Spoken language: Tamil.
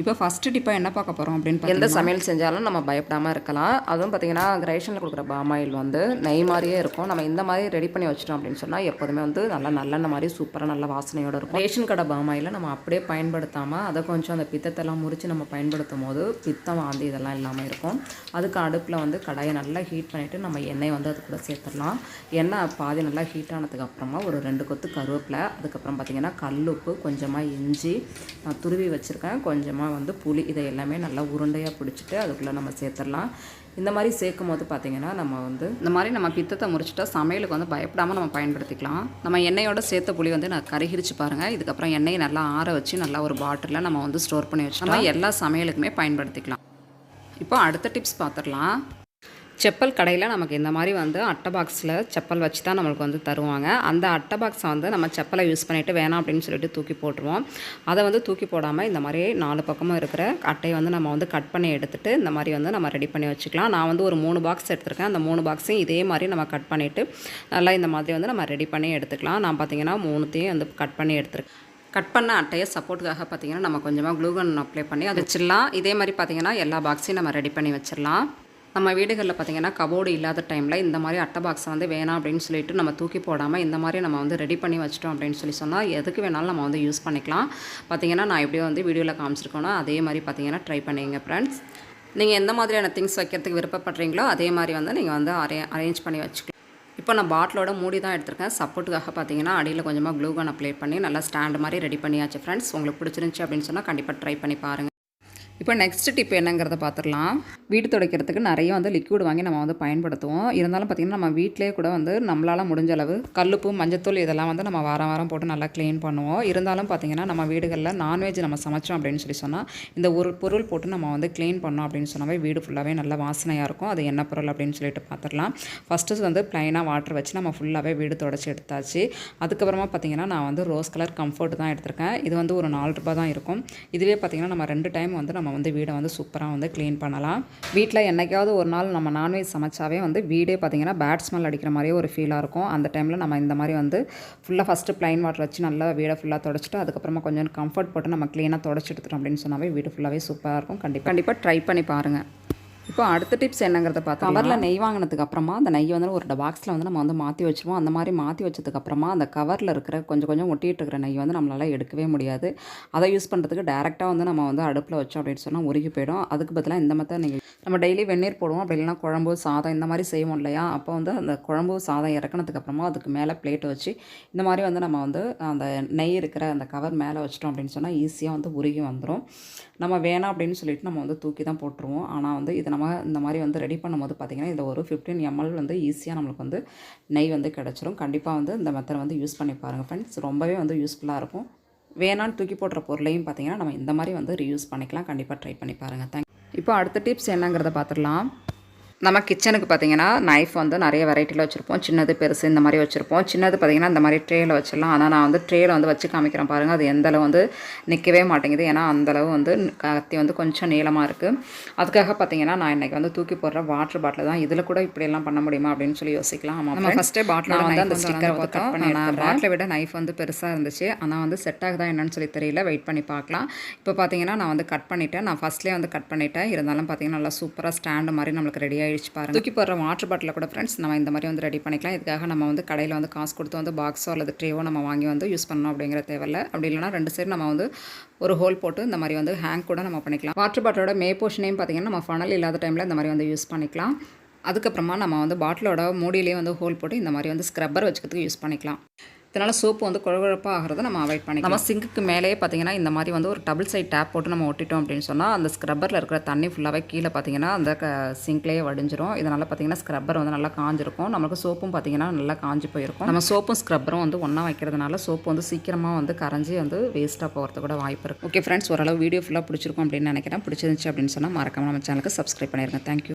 இப்போ ஃபஸ்ட்டு டிப்பாக என்ன பார்க்க போகிறோம் அப்படின்னு எந்த சமையல் செஞ்சாலும் நம்ம பயப்படாமல் இருக்கலாம். அதுவும் பார்த்திங்கன்னா ரேஷனில் கொடுக்குற பாமாயில் வந்து நெய் மாதிரியே இருக்கும். நம்ம இந்த மாதிரி ரெடி பண்ணி வச்சிட்டோம் அப்படின்னு சொன்னால் எப்போதுமே வந்து நல்லா நல்லெண்ணெய் மாதிரி சூப்பராக நல்ல வாசனையோடு இருக்கும். ரேஷன் கடை பாமாயில் நம்ம அப்படியே பயன்படுத்தாமல் அதை கொஞ்சம் அந்த பித்தத்தெல்லாம் முறித்து நம்ம பயன்படுத்தும் போது பித்தம் வாந்தி இதெல்லாம் இல்லாமல் இருக்கும். அதுக்கு அடுப்பில் வந்து கடாயை நல்லா ஹீட் பண்ணிவிட்டு நம்ம எண்ணெய் வந்து அது கூட சேர்த்துடலாம். எண்ணெய் பாதி நல்லா ஹீட் ஆனதுக்கு அப்புறமா ஒரு 2 கொத்து கருவேப்பிலை, அதுக்கப்புறம் பார்த்திங்கன்னா கல்லுப்பு, கொஞ்சமாக இஞ்சி, நான் துருவி வச்சுருக்கேன், கொஞ்சமாக வந்து புளி, இதை எல்லாமே நல்லா உருண்டையாக பிடிச்சிட்டு அதுக்குள்ளே நம்ம சேர்த்துடலாம். இந்த மாதிரி சேர்க்கும் போது பார்த்திங்கன்னா நம்ம வந்து இந்த மாதிரி நம்ம பித்தத்தை முறிச்சிட்டா சமையலுக்கு வந்து பயப்படாமல் நம்ம பயன்படுத்திக்கலாம். நம்ம எண்ணெயோட சேர்த்த புளி வந்து நான் கருகிரிச்சு பாருங்கள். இதுக்கப்புறம் எண்ணெயை நல்லா ஆற வச்சு நல்லா ஒரு பாட்டிலில் நம்ம வந்து ஸ்டோர் பண்ணி வச்சோம்னா எல்லா சமையலுக்குமே பயன்படுத்திக்கலாம். இப்போ அடுத்த டிப்ஸ் பார்த்துடலாம். செப்பல் கடையில் நமக்கு இந்த மாதிரி வந்து அட்டை பாக்ஸில் செப்பல் வச்சு தான் நம்மளுக்கு வந்து தருவாங்க. அந்த அட்டை பாக்ஸை வந்து நம்ம செப்பலை யூஸ் பண்ணிவிட்டு வேணாம் அப்படின்னு சொல்லிட்டு தூக்கி போட்டுருவோம். அதை வந்து தூக்கி போடாமல் இந்த மாதிரி 4 பக்கமும் இருக்கிற அட்டையை வந்து நம்ம வந்து கட் பண்ணி எடுத்துகிட்டு இந்த மாதிரி வந்து நம்ம ரெடி பண்ணி வச்சுக்கலாம். நான் வந்து ஒரு 3 பாக்ஸ் எடுத்துருக்கேன். அந்த 3 பாக்ஸையும் இதே மாதிரி நம்ம கட் பண்ணிவிட்டு நல்லா இந்த மாதிரி வந்து நம்ம ரெடி பண்ணி எடுத்துக்கலாம். நான் பார்த்திங்கன்னா 3த்தையும் வந்து கட் பண்ணி எடுத்துருக்கேன். கட் பண்ண அட்டையை சப்போர்ட்டுக்காக பார்த்திங்கன்னா நம்ம கொஞ்சமாக க்ளூகன் அப்ளை பண்ணி அதை வச்சிடலாம். இதே மாதிரி பார்த்திங்கன்னா எல்லா பாக்ஸையும் நம்ம ரெடி பண்ணி வச்சிடலாம். நம்ம வீடுகளில் பார்த்திங்கன்னா கபோர்டு இல்லாத டைமில் இந்த மாதிரி அட்டை பாக்ஸை வந்து வேணாம் அப்படின்னு சொல்லிட்டு நம்ம தூக்கி போடாமல் இந்த மாதிரி நம்ம வந்து ரெடி பண்ணி வச்சிட்டோம் அப்படின்னு சொன்னால் எதுக்கு வேணாலும் நம்ம வந்து யூஸ் பண்ணிக்கலாம். பார்த்திங்கன்னா நான் எப்படியோ வந்து வீடியோவில் காமிச்சிருக்கோன்னா அதே மாதிரி பார்த்திங்கன்னா ட்ரை பண்ணிங்க ஃப்ரெண்ட்ஸ். நீங்கள் எந்த மாதிரியான திங்ஸ் வைக்கிறதுக்கு விருப்பப்படுறீங்களோ அதே மாதிரி வந்து நீங்கள் வந்து அரேஞ்ச் பண்ணி வச்சுக்கலாம். இப்போ நான் பாட்டிலோட மூடி தான் எடுத்திருக்கேன். சப்போர்ட்டுக்காக பார்த்திங்கன்னா அடியில் கொஞ்சமாக க்ளூகன் அப்ளை பண்ணி நல்லா ஸ்டாண்டு மாதிரி ரெடி பண்ணியாச்சு ஃப்ரெண்ட்ஸ். உங்களுக்கு பிடிச்சிருந்துச்சி அப்படின்னு சொன்னால் கண்டிப்பாக ட்ரை பண்ணி பாருங்கள். இப்போ நெக்ஸ்ட் டிப் என்னங்கிறத பார்த்துடலாம். வீடு துடைக்கிறதுக்கு நிறைய வந்து லிக்விட் வாங்கி நம்ம வந்து பயன்படுத்துவோம். இருந்தாலும் பார்த்திங்கன்னா நம்ம வீட்டிலே கூட வந்து நம்மளால் முடிஞ்ச அளவு கல்லுப்பு, மஞ்சத்தூள் இதெல்லாம் வந்து நம்ம வாரம் போட்டு நல்லா க்ளீன் பண்ணுவோம். இருந்தாலும் பார்த்திங்கன்னா நம்ம வீடுகளில் நான்வெஜ் நம்ம சமைச்சோம் அப்படின்னு சொன்னால் இந்த ஒரு பொருள் போட்டு நம்ம வந்து க்ளீன் பண்ணோம் அப்படின்னு சொன்னாவே வீடு ஃபுல்லாகவே நல்ல வாசனையாக இருக்கும். அது என்ன பொருள் அப்படின்னு சொல்லிட்டு பார்த்துடலாம். ஃபஸ்ட்டு வந்து ப்ளைனாக வாட்டர் வச்சு நம்ம ஃபுல்லாகவே வீடு துடைச்சி எடுத்தாச்சு. அதுக்கப்புறமா பார்த்திங்கன்னா நான் வந்து ரோஸ் கலர் கம்ஃபர்ட் தான் எடுத்திருக்கேன். இது வந்து ஒரு 4 ரூபாய் தான் இருக்கும். இதுவே பார்த்திங்கன்னா நம்ம 2 டைம் வந்து நம்ம வந்து வீடை வந்து சூப்பராக வந்து க்ளீன் பண்ணலாம். வீட்டில் என்றைக்காவது ஒரு நாள் நம்ம நான்வெஜ் சமைச்சாவே வந்து வீடே பார்த்திங்கன்னா பேட் ஸ்மெல் அடிக்கிற மாதிரியே ஒரு ஃபீலாக இருக்கும். அந்த டைமில் நம்ம இந்த மாதிரி வந்து ஃபுல்லாக ஃபஸ்ட்டு ப்ளைன் வாட்டர் வச்சு நல்லா வீடை ஃபுல்லாக தொடச்சிட்டு அதுக்கப்புறமா கொஞ்சம் கம்ஃபர்ட் போட்டு நம்ம க்ளீனாக தொடச்சி எடுத்துட்டோம் அப்படின்னு சொன்னாவே வீடு ஃபுல்லாகவே சூப்பராக இருக்கும். கண்டிப்பாக ட்ரை பண்ணி பாருங்கள். இப்போ அடுத்த டிப்ஸ் என்னங்கிறத பார்த்தா கவரில் நெய் வாங்கினதுக்கு அப்புறமா அந்த நெய் வந்து ஒரு பாக்ஸில் வந்து நம்ம வந்து மாற்றி வச்சுருவோம். அந்த மாதிரி மாற்றி வச்சதுக்கப்புறமா அந்த கவரில் இருக்கிற கொஞ்சம் ஒட்டிகிட்டு இருக்கிற நெய் வந்து நம்மளால் எடுக்கவே முடியாது. அதை யூஸ் பண்ணுறதுக்கு டேரெக்டாக வந்து நம்ம வந்து அடுப்பில் வச்சோம் அப்படின்னு சொன்னால் உருகி போயிடும். அதுக்கு பதிலாக இந்த மாதிரி நீங்கள் நம்ம டெய்லி வெந்நீர் போடுவோம், அப்படி இல்லைனா குழம்பு சாதம் இந்த மாதிரி செய்வோம் இல்லையா. அப்போ வந்து அந்த குழம்பு சாதம் இறக்குனதுக்கப்புறமா அதுக்கு மேலே பிளேட் வச்சு இந்த மாதிரி வந்து நம்ம வந்து அந்த நெய் இருக்கிற அந்த கவர் மேலே வச்சிட்டோம் அப்படின்னு சொன்னால் ஈஸியாக வந்து உருகி வந்துடும். நம்ம வேணாம் அப்படின்னு சொல்லிட்டு நம்ம வந்து தூக்கி தான் போட்டுருவோம். ஆனால் வந்து இதை நம்ம இந்த மாதிரி வந்து ரெடி பண்ணும்போது பார்த்திங்கன்னா இதில் ஒரு 15 ml வந்து ஈஸியாக நம்மளுக்கு வந்து நெய் வந்து கிடச்சிரும். கண்டிப்பாக வந்து இந்த மெத்தட் வந்து யூஸ் பண்ணி பாருங்கள் ஃப்ரெண்ட்ஸ். ரொம்பவே வந்து யூஸ்ஃபுல்லாக இருக்கும். வேணான்னு தூக்கி போடுற பொருளையும் பார்த்திங்கன்னா நம்ம இந்த மாதிரி வந்து ரீயூஸ் பண்ணிக்கலாம். கண்டிப்பாக ட்ரை பண்ணி பாருங்கள். தேங்க்யூ. இப்போ அடுத்த டிப்ஸ் என்னங்கிறத பார்த்துடலாம். நம்ம கிச்சனுக்கு பார்த்திங்கன்னா நைஃப் வந்து நிறைய வெரைட்டியில் வச்சுருப்போம். சின்னது, பெருசு இந்த மாதிரி வச்சுருப்போம். சின்னது பார்த்திங்கன்னா இந்த மாதிரி ட்ரேயில் வச்சிடலாம். ஆனால் நான் வந்து ட்ரேயில் வந்து வச்சு காமிக்கிறேன் பாருங்கள். அது எந்தளவு வந்து நிற்கவே மாட்டேங்குது. ஏன்னா அந்தளவு வந்து கத்தி வந்து கொஞ்சம் நீளமாக இருக்குது. அதுக்காக பார்த்திங்கன்னா நான் இன்றைக்கி வந்து தூக்கி போடுற வாட்டர் பாட்டில் தான். இதில் கூட இப்படியெல்லாம் பண்ண முடியுமா அப்படின்னு சொல்லி யோசிக்கலாம். ஆமாம், நம்ம ஃபஸ்ட்டே பாட்டில் வந்து அந்த ஸ்டிக்கர் வந்து கட் பண்ணி பாட்டிலை விட நைஃப் வந்து பெருசாக இருந்துச்சு. ஆனால் வந்து செட் ஆகுதா என்னன்னு சொல்லி தெரியல. வெயிட் பண்ணி பார்க்கலாம். இப்போ பார்த்திங்கன்னா நான் வந்து கட் பண்ணிவிட்டேன். நான் ஃபஸ்ட்லேயே வந்து கட் பண்ணிவிட்டேன். இருந்தாலும் பார்த்திங்கன்னா நல்லா சூப்பராக ஸ்டாண்டு மாதிரி நம்மளுக்கு ரெடி ஆகிடுச்சு பாருங்கள். தூக்கி போடுற வாட்டர் பாட்டில் கூட ஃப்ரெண்ட்ஸ் நம்ம இந்த மாதிரி வந்து ரெடி பண்ணிக்கலாம். இதுக்காக நம்ம வந்து கடையில் வந்து காசு கொடுத்து வந்து பாக்ஸோ அல்லது ட்ரேவோ நம்ம வாங்கி வந்து யூஸ் பண்ணணும் அப்படிங்கிற தேவையில்லை. அப்படி இல்லைனா 2 சைடு நம்ம வந்து ஒரு ஹோல் போட்டு இந்த மாதிரி வந்து ஹேங் கூட நம்ம பண்ணிக்கலாம். வாட்டர் பாட்டிலோட மே போர்ஷனையும் பார்த்திங்கன்னா நம்ம ஃபனல் இல்லாத டைமில் இந்த மாதிரி வந்து யூஸ் பண்ணிக்கலாம். அதுக்கப்புறமா நம்ம வந்து பாட்டிலோட மூடியிலே வந்து ஹோல் போட்டு இந்த மாதிரி வந்து ஸ்க்ரப்பர் வச்சுக்கிறதுக்கு யூஸ் பண்ணிக்கலாம். இதனால் சோப்பு வந்து குழகுழப்பாக ஆகிறத நம்ம அவாய்ட் பண்ணிக்கலாம். நம்ம சிங்குக்கு மேலேயே பார்த்திங்கன்னா இந்த மாதிரி வந்து ஒரு டபுள் சைட் டேப் போட்டு நம்ம ஒட்டிட்டோம் அப்படின்னு சொன்னால் அந்த ஸ்க்ரப்பரில் இருக்கிற தண்ணி ஃபுல்லாகவே கீழே பார்த்திங்கன்னா அந்த சிங்க்லேயே வடிஞ்சிரும். இதனால் பார்த்திங்கன்னா ஸ்க்ரப்பர் வந்து நல்லா காஞ்சிருக்கும். நமக்கு சோப்பும் பார்த்திங்கன்னா நல்லா காஞ்சி போயிருக்கும். நம்ம சோப்பும் ஸ்க்ரப்பரும் வந்து ஒன்றா வைக்கிறதுனால சோப்பு வந்து சீக்கிரமாக வந்து கரைஞ்சி வந்து வேஸ்ட்டாக போகிறது கூட வாய்ப்பு இருக்குது. ஓகே ஃப்ரெண்ட்ஸ், ஓரளவு வீடியோ ஃபுல்லாக பிடிச்சிருக்கும் அப்படின்னு நினைக்கிறேன். பிடிச்சிருந்துச்சு அப்படின்னு சொன்னால் மறக்காம நம்ம சேனலுக்கு சப்ஸ்கிரைப் பண்ணிடுங்க. தேங்க்யூ.